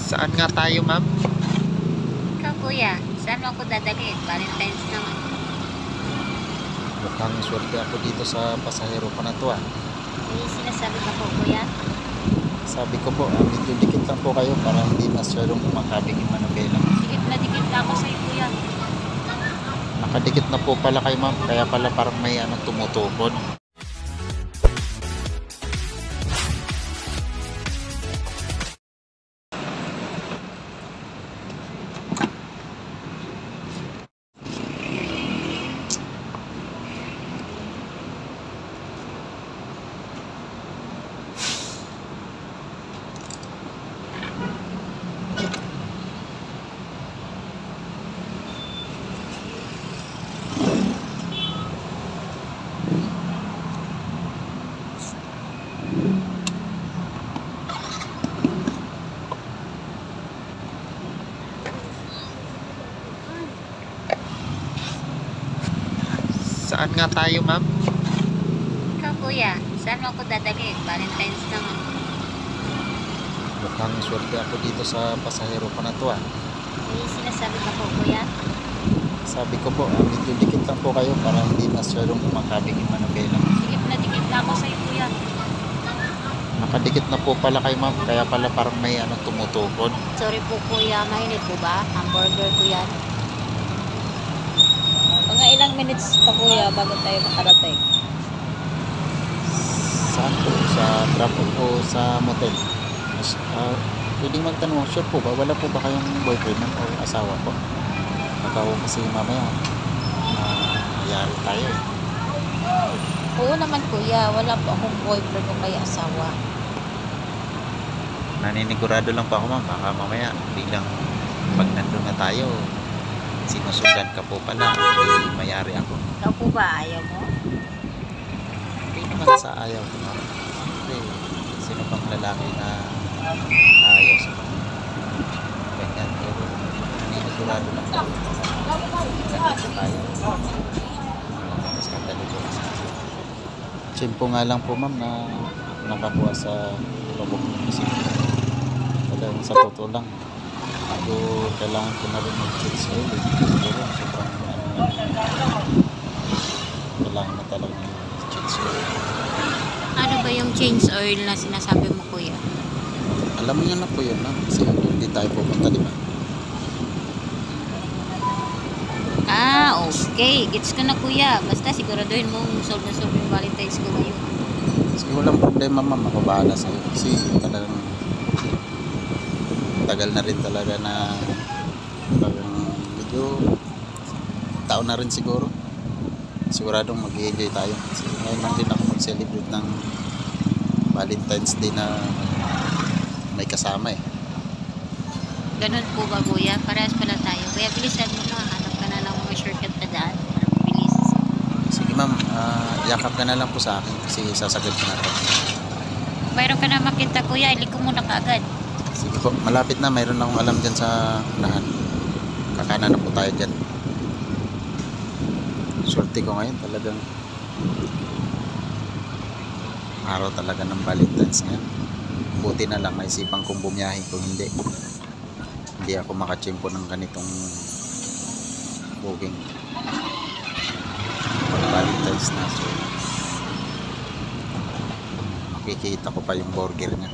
Saan nga tayo, ma'am? Ikaw kuya, saan mo ako dadalhin? Valentine's naman. Mukhang swerte ako dito sa pasahero ko na to ah. May sinasabi ka po kuya? Sabi ko po, medyo dikit lang po kayo para hindi masyadong kumakabig yung manubela. Dikit na ako sa'yo kuya. Nakadikit na po pala kayo, ma'am. Kaya pala parang may tumutukod. Saan nga tayo, ma'am? Ikaw kuya, saan mo ako dadalhin? Valentine's naman. Mukhang swerte ako dito sa pasahero ko na to ah. May sinasabi ka po kuya? Sabi ko po, medyo dikit lang po kayo para hindi masyadong kumakabig yung manubela. Dikit na ako sa'yo kuya. Nakadikit na po pala kayo, ma'am. Kaya pala parang may tumutukod. Sorry po kuya, mainit po ba? Hamburger ko yan. Mga ilang minutes pa kuya bago tayo makarating? Saan po? Sa drop off po sa motel? Pwedeng magtanong, sure po ba? Wala po ba kayong boyfriend o asawa po? Nakaw kasi mamaya yari tayo eh. Oo naman kuya, wala po akong boyfriend o kaya asawa. Naninigurado lang po ako, ma'am. Baka mamaya biglang pag nandun na tayo, sinusundan ka po pala. Mayari ako. Ikaw po ba ayaw mo? Hindi naman sa ayaw ko, ma'am. Siyempre, sino pang lalaki na ayaw sa mga ganyan. Pero naninigurado lang po. Nandito tayo. Skandalo po. Tsimpo nga lang po, ma'am, na nakakuha sa lubog ng isip. Talagang sa totoo lang. Ako kailangan ko na rin mag-change oil eh. Siguro sobrang kailangan na talaga mag-change oil. Ano ba yung change oil na sinasabi mo kuya? Alam mo na po yun, ma'am. Kasi hindi tayo pupunta, di ba? Ah, okay. Gets ko na kuya. Basta siguraduhin mong solve na solve yung Valentine's ko ngayon. Sige, walang problema, ma'am. Ako bahala sa'yo. Kasi talagang tagal na rin talaga na talagang medyo taon na rin siguro. Siguradong mag-i-enjoy tayo. Kasi ngayon lang din ako mag-celebrate ng Valentine's Day na may kasama eh. Ganun po ba kuya? Parehas pala tayo. Kaya bilisan mo na. Hanap ka na lang mga shortcut na daan. Para mabilis. Sige, ma'am, yakap ka na lang po sa akin kasi sasagot ko na ito. Mayroon ka na makita kuya. Iliko mo na kaagad. Sige po, malapit na. Mayroon akong alam dyan sa unahan. Kakanan na po tayo dyan. Swerte ko ngayon talagang araw talaga ng Valentine's ngayon. Buti na lang naisipan kong bumiyahin kung hindi ako makachimpo ng ganitong booking pag Valentine's na. So makikita ko pa yung burger niya.